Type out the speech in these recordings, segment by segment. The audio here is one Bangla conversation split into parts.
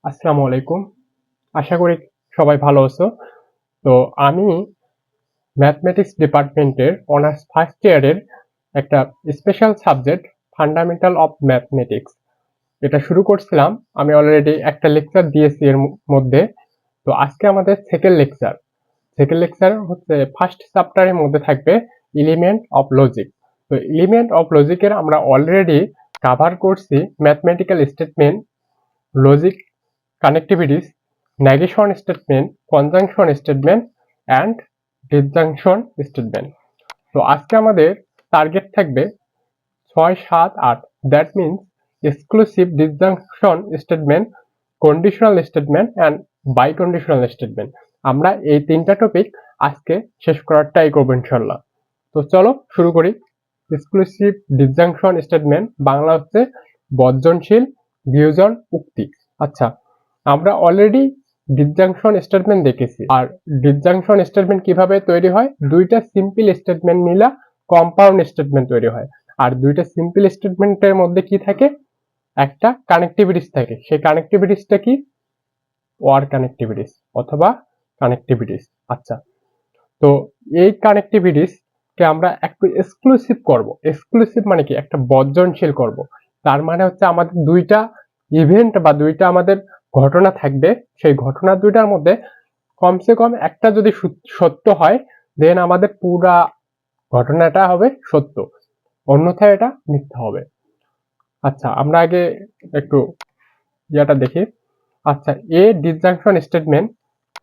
আসসালামু আলাইকুম। আশা করি সবাই ভালো আছো। তো আমি ম্যাথমেটিক্স ডিপার্টমেন্টের অনার্স ফার্স্ট ইয়ারের একটা special subject fundamental of mathematics এটা শুরু করছিলাম। আমি অলরেডি একটা লেকচার দিয়েছি এর মধ্যে। তো আজকে আমাদের সেকেন্ড লেকচার। সেকেন্ড লেকচার হচ্ছে ফার্স্ট চ্যাপ্টারের মধ্যে থাকবে এলিমেন্ট অফ লজিক। তো এলিমেন্ট অফ লজিকের আমরা অলরেডি কভার করছি mathematical statement, logic connectivities, negation statement, conjunction statement and disjunction statement. তো আজকে আমাদের টার্গেট থাকবে 6, 7, 8, that means exclusive disjunction statement, conditional statement and biconditional statement. আমরা এই তিনটা টপিক আজকে শেষ করার ট্রাই করবো ইনশাল্লাহ। তো চলো শুরু করি। এক্সক্লুসিভ ডিসজাংশন স্টেটমেন্ট বাংলা হচ্ছে বর্জনশীল বিয়োজন উক্তি। আচ্ছা, আমরা অলরেডি ডিসজাংশন স্টেটমেন্ট দেখেছি। আর ডিসজাংশন স্টেটমেন্ট কিভাবে তৈরি হয়? দুইটা সিম্পল স্টেটমেন্ট মিলা কম্পাউন্ড স্টেটমেন্ট তৈরি হয়। আর দুইটা সিম্পল স্টেটমেন্টের মধ্যে কি থাকে? একটা কানেক্টিভিটিস থাকে। সেই কানেক্টিভিটিসটা কি? ওয়ার কানেক্টিভিটিস অথবা কানেক্টিভিটিস। আচ্ছা, তো এই কানেক্টিভিটিস কে আমরা একটু এক্সক্লুসিভ করব। এক্সক্লুসিভ মানে কি? একটা বর্জনশীল করব। তার মানে হচ্ছে আমাদের দুইটা ইভেন্ট বা দুইটা আমাদের ঘটনা থাকবে। সেই ঘটনা দুইটার মধ্যে কমসে কম একটা যদি সত্য হয়, দেন আমাদের পুরা ঘটনাটা হবে সত্য, অন্যথায় এটা মিথ্যা হবে। আচ্ছা, আমরা আগে একটু ইয়াটা দেখি। আচ্ছা, a disjunction statement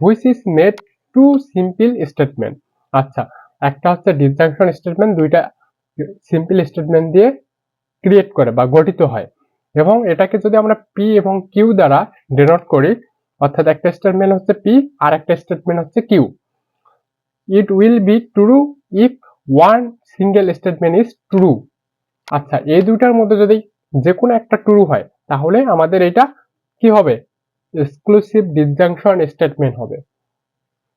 which is made to simple statement. আচ্ছা, একটা হচ্ছে ডিসজাংশন স্টেটমেন্ট দুইটা সিম্পল স্টেটমেন্ট দিয়ে ক্রিয়েট করে বা গঠিত হয়, এবং এটাকে যদি আমরা পি এবং কিউ দ্বারা ডিনোট করি, অর্থাৎ একটা স্টেটমেন্ট হচ্ছে পি আর একটা স্টেটমেন্ট হচ্ছে Q. It will be true if one single statement is true. আচ্ছা, এই দুইটার মধ্যে যদি যে কোনো একটা ট্রু হয়, তাহলে আমাদের এটা কি হবে? এক্সক্লুসিভ ডিসজাংশন স্টেটমেন্ট হবে,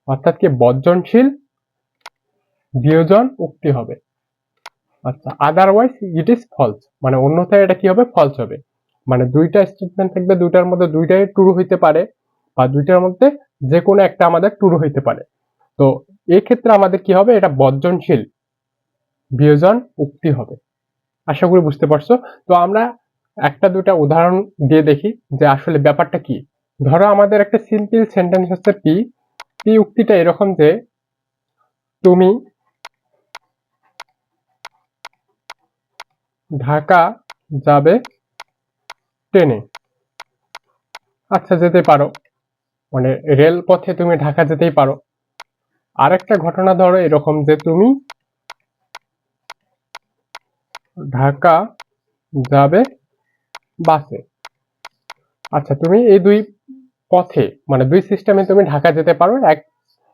অর্থাৎ কি বর্জনশীল বিয়োজন উক্তি হবে। আচ্ছা, আদারওয়াইজ ইট ইজ ফলস, মানে অন্যথায় এটা কি হবে? ফলস হবে। মানে দুইটা স্টেটমেন্ট থাকবে, দুইটার মধ্যে দুইটাই ট্রু হইতে পারে, বা দুইটার মধ্যে যে কোনো একটা আমাদের ট্রু হইতে পারে। তো এই ক্ষেত্রে আমাদের কি হবে? এটা বর্জনশীল বিয়োজন উক্তি হবে। আশা করি বুঝতে পারছো। তো আমরা একটা দুটা উদাহরণ দিয়ে দেখি যে আসলে ব্যাপারটা কি। ধরো আমাদের একটা সিম্পল সেন্টেন্স হচ্ছে পি। পি উক্তিটা এরকম যে তুমি ঢাকা যাবে ট্রেনে। আচ্ছা, যেতে পারো, মানে রেল পথে তুমি ঢাকা যেতেই পারো। আরেকটা ঘটনা ধরো এরকম যে তুমি ঢাকা যাবে বাসে। আচ্ছা, তুমি এই দুই পথে মানে দুই সিস্টেমে তুমি ঢাকা যেতে পারো। এক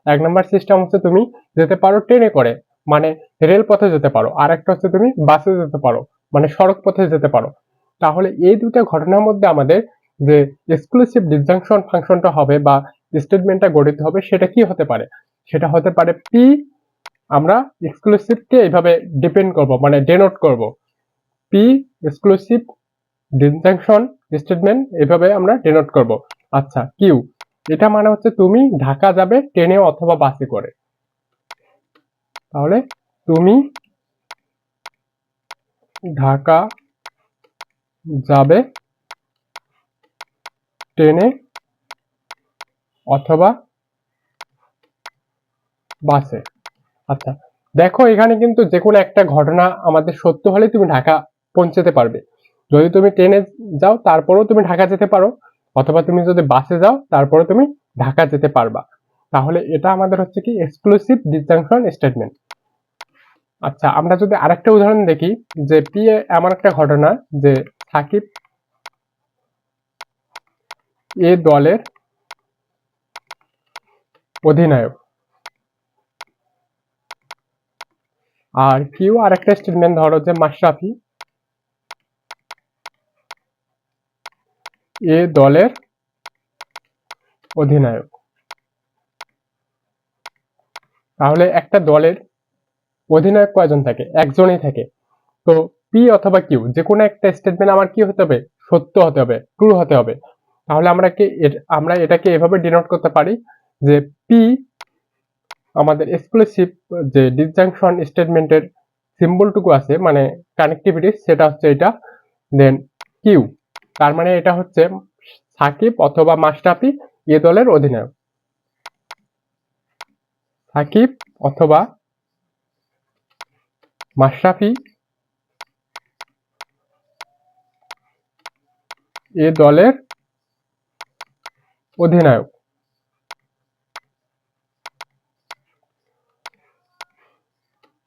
এক নম্বর সিস্টেম হচ্ছে তুমি যেতে পারো ট্রেনে করে, মানে রেল পথে যেতে পারো। আর একটা হচ্ছে তুমি বাসে যেতে পারো, মানে সড়ক পথে যেতে পারো। তাহলে এই দুইটা ঘটনার মধ্যে আমাদের যে এক্সক্লুসিভ ডিসজাংশন ফাংশনটা হবে বা স্টেটমেন্টটা গঠিত হবে, সেটা কি হতে পারে? সেটা হতে পারে পি। আমরা এক্সক্লুসিভকে এইভাবে ডিপেন্ড করব, মানে ডেনোট করব। পি এক্সক্লুসিভ ডিসজাংশন স্টেটমেন্ট এভাবে আমরা ডেনোট করব। আচ্ছা, কিউ এটা মানে হচ্ছে তুমি ঢাকা যাবে ট্রেনে অথবা বাসে করে। তাহলে তুমি ঢাকা যাবে ট্রেনে অথবা বাসে। আচ্ছা, দেখো এখানে কিন্তু যে কোনো একটা ঘটনা আমাদের সত্য হলে তুমি ঢাকা পৌঁছতে পারবে। যদি তুমি ট্রেনে যাও তারপরেও তুমি ঢাকা যেতে পারো, অথবা তুমি যদি বাসে যাও তারপরে তুমি ঢাকা যেতে পারবা। তাহলে এটা আমাদের হচ্ছে কি এক্সক্লুসিভ ডিসজাংশন স্টেটমেন্ট। আচ্ছা, আমরা যদি আরেকটা উদাহরণ দেখি যে পি এমন একটা ঘটনা যে সাকিব এ দলের অধিনায়ক। আর কিউ আরেকটা স্টেটমেন্ট ধরো যে মাশরাফি এ দলের অধিনায়ক। তাহলে একটা দলের অধিনায়ক কয়জন থাকে? একজনই থাকে। তো পি অথবা কিউ যে কোনো একটা স্টেটমেন্ট আমার কি হতে হবে? সত্য হতে হবে, ট্রু হতে হবে। তাহলে আমরা এটাকে এভাবে ডিনোট করতে পারি যে পি আমাদের এক্সক্লুসিভ যে ডিসজাংশন স্টেটমেন্টের সিম্বলটুকু আছে মানে কানেক্টিভিটি সেটা হচ্ছে এটা, দেন কিউ তার মানে এটা হচ্ছে সাকিব অথবা মাশরাফি এ দলের অধিনায়ক। সাকিব অথবা মাশরাফি এ দলের অধিনায়ক।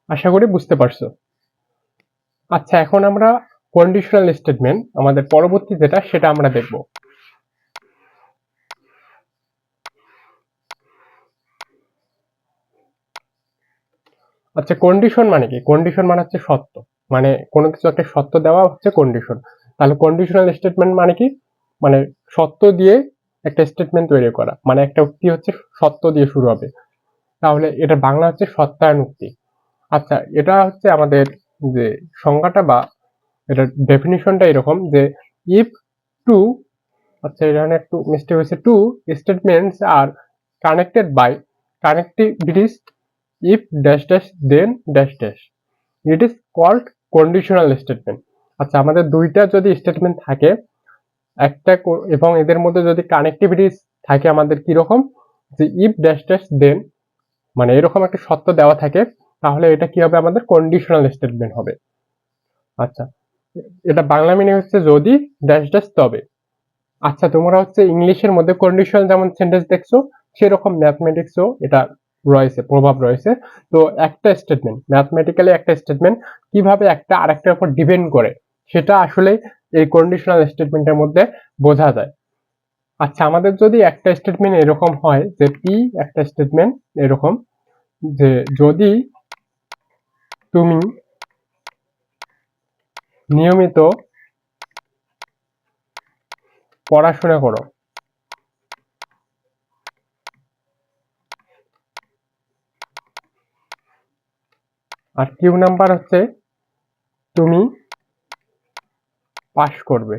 আশা করি বুঝতে পারছো। আচ্ছা, এখন আমরা কন্ডিশনাল স্টেটমেন্ট আমাদের পরবর্তী যেটা সেটা আমরা দেখব। আচ্ছা, কন্ডিশন মানে কি? কন্ডিশন মানে হচ্ছে সত্য, মানে কোনো কিছু একটা সত্য দেওয়া হচ্ছে কন্ডিশন। তাহলে কন্ডিশনাল স্টেটমেন্ট মানে কি? মানে সত্য দিয়ে একটা স্টেটমেন্ট তৈরি করা, মানে একটা উক্তি হচ্ছে সত্য দিয়ে শুরু হবে, তাহলে এটা বাংলা হচ্ছে সত্যায়ন উক্তি। আচ্ছা, এটা হচ্ছে আমাদের যে সংজ্ঞাটা বা এটার ডেফিনিশনটা এরকম যে ইফ টু, আচ্ছা এখানে একটু মিস্টেক হয়েছে, two statements are connected by connectivities if dash dash then dash dash it is called conditional statement। আচ্ছা, আমাদের দুইটা যদি স্টেটমেন্ট থাকে একটা এবং এদের মধ্যে যদি কানেক্টিভিটিস থাকে আমাদের কি রকম, যে if dash dash then মানে এরকম একটা সত্য দেওয়া থাকে, তাহলে এটা কি হবে, আমাদের কন্ডিশনাল স্টেটমেন্ট হবে। আচ্ছা, এটা বাংলা মিনিং হচ্ছে যদি ড্যাশ ড্যাশ তবে। আচ্ছা, তোমরা হচ্ছে ইংলিশের মধ্যে কন্ডিশনাল যেমন সেন্টেন্স দেখছো সেরকম ম্যাথমেটিক্সও এটা রয়েছে, প্রভাব রয়েছে। তো একটা স্টেটমেন্ট ম্যাথমেটিক্যালি একটা স্টেটমেন্ট কিভাবে একটা আরেকটার উপর ডিপেন্ড করে সেটা আসলে এই কন্ডিশনাল স্টেটমেন্টের মধ্যে বোঝা যায়। আচ্ছা, আমাদের যদি একটা স্টেটমেন্ট এরকম হয় যে পি একটা স্টেটমেন্ট এরকম যে যদি তুমি নিয়মিত পড়াশোনা করো, আর কিউ নাম্বার হচ্ছে তুমি পাস করবে।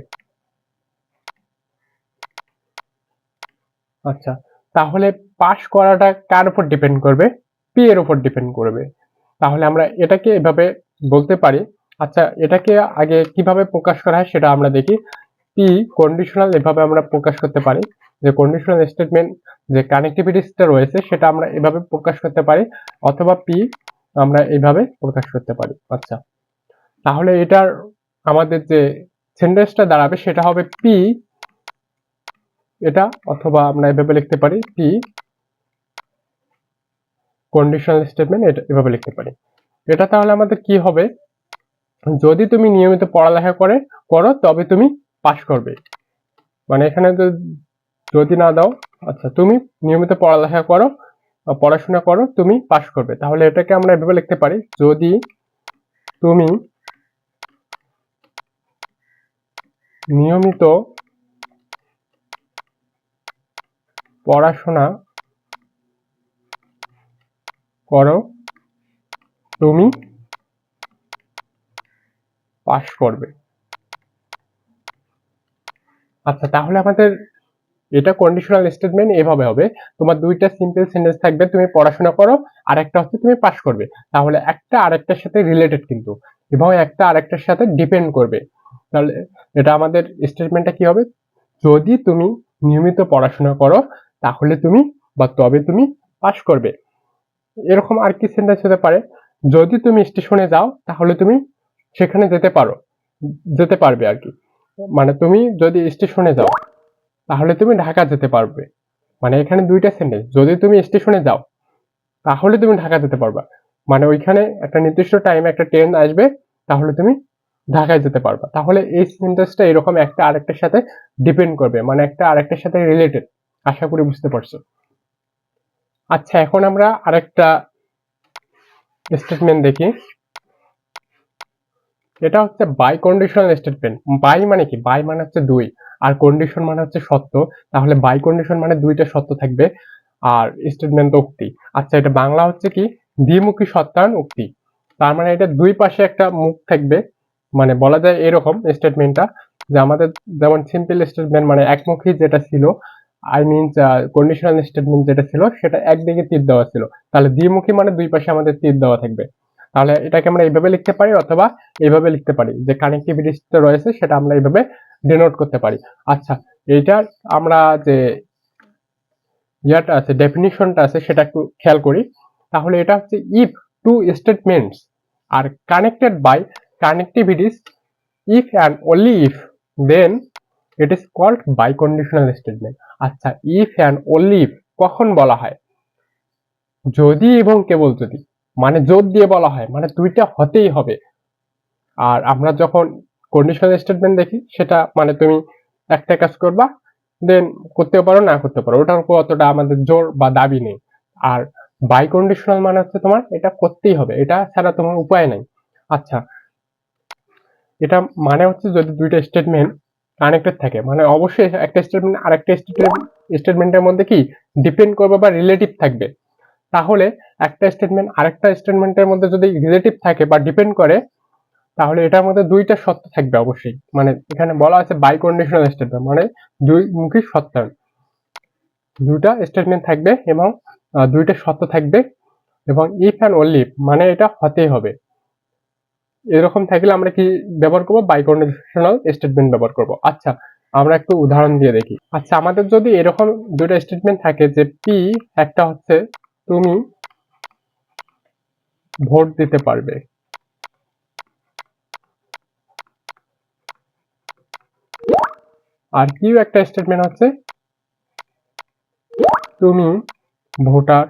আচ্ছা, তাহলে পাস করাটা কার উপর ডিপেন্ড করবে? পি এর উপর ডিপেন্ড করবে। তাহলে আমরা এটাকে এভাবে বলতে পারি। আচ্ছা, এটাকে আগে কিভাবে প্রকাশ করা হয় সেটা আমরা দেখি। পি কন্ডিশনাল এভাবে আমরা প্রকাশ করতে পারি যে কন্ডিশনাল স্টেটমেন্ট যে কানেক্টিভিটিসটা রয়েছে সেটা আমরা এভাবে প্রকাশ করতে পারি, অথবা পি আমরা এইভাবে প্রকাশ করতে পারি। আচ্ছা, তাহলে এটার আমাদের যে সেন্টেন্সটা দাঁড়াবে সেটা হবে পি এটা, অথবা আমরা এভাবে লিখতে পারি পি কন্ডিশনাল স্টেটমেন্ট, এটা এভাবে লিখতে পারি। এটা তাহলে আমাদের কি হবে, যদি তুমি নিয়মিত পড়ালেখা করো তবে তুমি পাস করবে। মানে এখানে যদি না দাও, আচ্ছা তুমি নিয়মিত পড়ালেখা করো, পড়াশোনা করো তুমি পাস করবে, তাহলে এটাকে আমরা এভাবে লিখতে পারি যদি তুমি নিয়মিত পড়াশোনা করো তুমি পাস করবে। আচ্ছা, তাহলে আমাদের এটা কন্ডিশনাল স্টেটমেন্ট এভাবে হবে, তোমার দুইটা সিম্পল সেন্টেন্স থাকবে, তুমি পড়াশোনা করো আর একটা হচ্ছে তুমি পাস করবে। তাহলে একটা আরেকটার সাথে রিলেটেড কিন্তু, এবং একটা আরেকটার সাথে ডিপেন্ড করবে। তাহলে এটা আমাদের স্টেটমেন্টটা কি হবে, যদি তুমি নিয়মিত পড়াশোনা করো তাহলে তুমি বা তবে তুমি পাস করবে। এরকম আর কি সেন্টেন্স হতে পারে, যদি তুমি স্টেশনে যাও তাহলে তুমি সেখানে যেতে পারবে আর কি। মানে তুমি যদি স্টেশনে যাও তাহলে তুমি ঢাকা যেতে পারবে। মানে এখানে দুইটা সেন্টেন্স, যদি তুমি স্টেশনে যাও তাহলে তুমি ঢাকা যেতে পারবা, মানে ওইখানে একটা নির্দিষ্ট টাইমে একটা ট্রেন আসবে তাহলে তুমি ঢাকায় যেতে পারবা। তাহলে এই সেন্টেন্সটা এরকম একটা আরেকটার সাথে ডিপেন্ড করবে, মানে একটা আরেকটার সাথে রিলেটেড। আশা করি বুঝতে পারছো। আচ্ছা, এখন আমরা আরেকটা স্টেটমেন্ট দেখি। এটা হচ্ছে বাই কন্ডিশনাল স্টেটমেন্ট। বাই মানে কি? বাই মানে হচ্ছে দুই, আর কন্ডিশন মানে হচ্ছে সত্য। তাহলে বাই কন্ডিশন মানে দুইটা সত্য থাকবে, আর স্টেটমেন্ট তো উক্তি। আচ্ছা, এটা বাংলা হচ্ছে কি? দ্বিমুখী সত্যায়ন উক্তি। তার মানে এটা দুই পাশে একটা মুখ থাকবে, মানে বলা যায় এরকম স্টেটমেন্টটা যে আমাদের যেমন সিম্পল স্টেটমেন্ট মানে একমুখী যেটা ছিল, আই মিন কন্ডিশনাল স্টেটমেন্ট যেটা ছিল সেটা একদিকে তীর দেওয়া ছিল, তাহলে দ্বিমুখী মানে দুই পাশে আমাদের তীর দেওয়া থাকবে। তাহলে এটাকে আমরা এইভাবে লিখতে পারি অথবা এইভাবে লিখতে পারি, যে কানেক্টিভিটিটা রয়েছে সেটা আমরা এইভাবে ডিনোট করতে পারি। আচ্ছা, এইটার আমরা যে ইয়াটা আছে, ডেফিনিশনটা আছে, সেটা একটু খেয়াল করি। তাহলে এটা হচ্ছে if two statements are connected by connectivities, if and only if, then it is called biconditional statement. আচ্ছা, if and only if কখন বলা হয়? যদি এবং কেবল যদি, মানে জোর দিয়ে বলা হয়, মানে দুইটা হতেই হবে। আর আমরা যখন কন্ডিশনাল স্টেটমেন্ট দেখি সেটা মানে তুমি একটা কাজ করবা, দেন করতেও পারো না করতে পারো, ওটার উপর অতটা আমাদের জোর বা দাবি নেই। আর বাইকন্ডিশনাল মানে হচ্ছে তোমার এটা করতেই হবে, এটা ছাড়া তোমার উপায় নাই। আচ্ছা, এটা মানে হচ্ছে যদি দুইটা স্টেটমেন্ট কানেক্টেড থাকে, মানে অবশ্যই একটা স্টেটমেন্ট আরেকটা স্টেটমেন্টের মধ্যে কি ডিপেন্ড করবে বা রিলেটিভ থাকবে। তাহলে একটা স্টেটমেন্ট আরেকটা স্টেটমেন্টের মধ্যে যদি রিলেটিভ থাকে বা ডিপেন্ড করে, তাহলে এটার মধ্যে দুইটা সত্য থাকবে অবশ্যই। মানে এখানে বলা আছে বাই কন্ডিশনাল স্টেটমেন্ট মানে দুই মুখী সত্যায়ন, দুইটা স্টেটমেন্ট থাকবে এবং দুইটা সত্য থাকবে, এবং ইফ অ্যান্ড ওনলি মানে এটা হতেই হবে। এরকম থাকলে আমরা কি ব্যবহার করব? বাইকন্ডিশনাল স্টেটমেন্ট ব্যবহার করব। আচ্ছা, আমরা একটু উদাহরণ দিয়ে দেখি। আচ্ছা, আমাদের যদি এরকম দুটো স্টেটমেন্ট থাকে যে পি একটা হচ্ছে তুমি ভোট দিতে পারবে, আর কিউ একটা স্টেটমেন্ট হচ্ছে তুমি ভোটার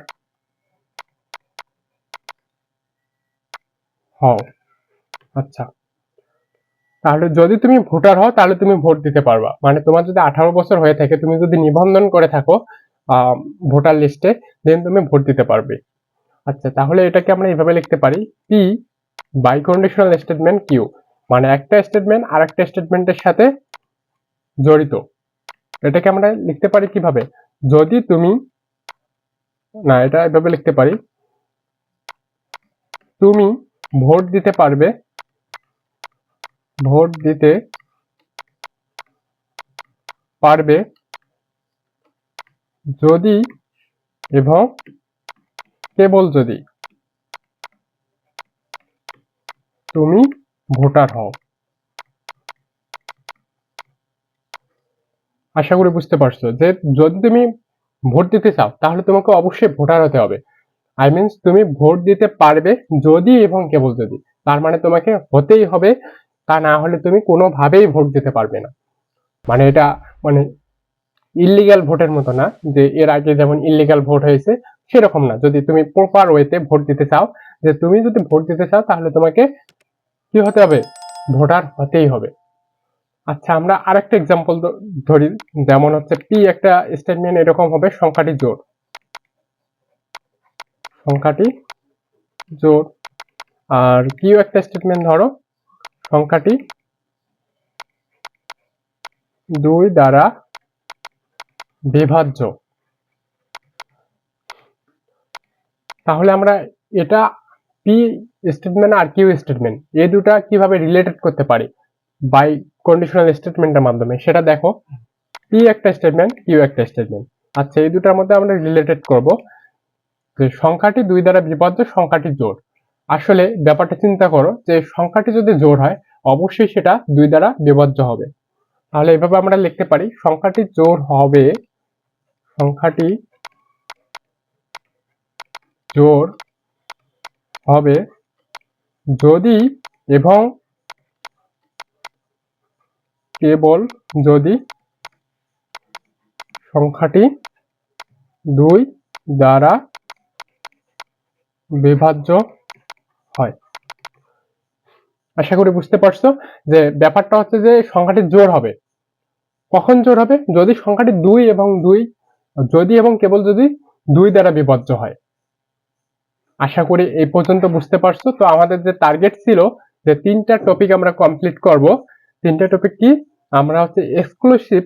হও। আচ্ছা, তাহলে যদি তুমি ভোটার হও তাহলে তুমি ভোট দিতে পারবা, মানে তোমার যদি 18 বছর হয়ে থাকে, তুমি যদি নিবন্ধন করে থাকো ভোটার লিস্টে, দেন তুমি ভোট দিতে পারবে। আচ্ছা, তাহলে এটাকে আমরা এইভাবে লিখতে পারি, পি বাইকন্ডিশনাল স্টেটমেন্ট কিউ, মানে একটা স্টেটমেন্ট আর একটা স্টেটমেন্টের সাথে জড়িত। এটাকে আমরা লিখতে পারি কিভাবে? যদি তুমি, না এটা এভাবে লিখতে পারি, তুমি ভোট দিতে পারবে, ভোট দিতে পারবে যদি এবং কেবল যদি তুমি ভোটার হও। আশা করি বুঝতে পারছো যে যদি তুমি ভোট দিতে চাও তাহলে তোমাকে অবশ্যই ভোটার হতে হবে। আই মিনস তুমি ভোট দিতে পারবে যদি এবং কেবল যদি, তার মানে তোমাকে হতেই হবে, তা না হলে তুমি কোনোভাবেই ভোট দিতে পারবে না। মানে এটা মানে ইল্লিগাল ভোটের মতো না, যে এর আগে যেমন ইল্লিগাল ভোট হয়েছে সেরকম না। যদি তুমি প্রপার ওয়েতে ভোট দিতে চাও, যে তুমি যদি ভোট দিতে চাও তাহলে তোমাকে কি হতে হবে? ভোটার হতেই হবে। আচ্ছা, আমরা আরেকটা এক্সাম্পল ধরি, যেমন হচ্ছে পি একটা স্টেটমেন্ট এরকম হবে, সংখ্যাটি জোড়, সংখ্যাটি জোড়, আর কিউ একটা স্টেটমেন্ট ধরো, সংখ্যাটি 2 দ্বারা বিভাজ্য। তাহলে আমরা এটা পি স্টেটমেন্ট আর কিউ স্টেটমেন্ট এই দুটা কিভাবে রিলেটেড করতে পারি বাই কন্ডিশনাল স্টেটমেন্টের মাধ্যমে, সেটা দেখো। পি একটা স্টেটমেন্ট, কিউ একটা স্টেটমেন্ট। আচ্ছা, এই দুটার মধ্যে আমরা রিলেটেড করব যে সংখ্যাটি 2 দ্বারা বিভাজ্য, সংখ্যাটি জোড়। আসলে ব্যাপারটা চিন্তা করো, যে সংখ্যাটি যদি জোড় হয় অবশ্যই সেটা 2 দ্বারা বিভাজ্য হবে। তাহলে এভাবে আমরা লিখতে পারি, সংখ্যাটি জোড় হবে, সংখ্যাটি জোড় হবে যদি এবং কেবল যদি সংখ্যাটি 2 দ্বারা বিভাজ্য হয়। আশা করি বুঝতে পারছো যে ব্যাপারটা হচ্ছে যে সংখ্যাটি জোড় হবে। কখন জোড় হবে? যদি সংখ্যাটি 2 এবং 2, যদি এবং কেবল যদি 2 দ্বারা বিভাজ্য হয়। আশা করি এই পর্যন্ত বুঝতে পারছো। তো আমাদের যে টার্গেট ছিল যে 3টা টপিক আমরা কমপ্লিট করব। 3টা টপিক কি? আমরা হচ্ছে এক্সক্লুসিভ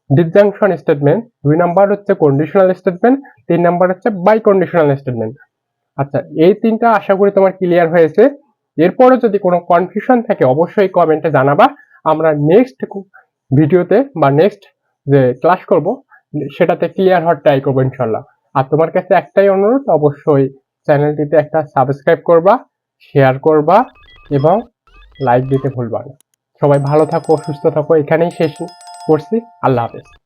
ডিসজাংশন স্টেটমেন্ট, 2 নাম্বার হচ্ছে কন্ডিশনাল স্টেটমেন্ট, 3 নাম্বার হচ্ছে বাই কন্ডিশনাল স্টেটমেন্ট। আচ্ছা, এই 3টা আশা করি তোমার ক্লিয়ার হয়েছে। এরপরে যদি কোনো কনফিউশন থাকে অবশ্যই কমেন্টে জানাবা। আমরা নেক্সট ভিডিওতে বা নেক্সট যে ক্লাস করব সেটাতে ক্লিয়ার হওয়ার ট্রাই করবো ইনশাল্লাহ। আর তোমার কাছে একটাই অনুরোধ, অবশ্যই চ্যানেলটিতে একটা সাবস্ক্রাইব করবা, শেয়ার করবা এবং লাইক দিতে ভুলবা না। সবাই ভালো থাকো, সুস্থ থাকো। এখানেই শেষ করছি। আল্লাহ হাফেজ।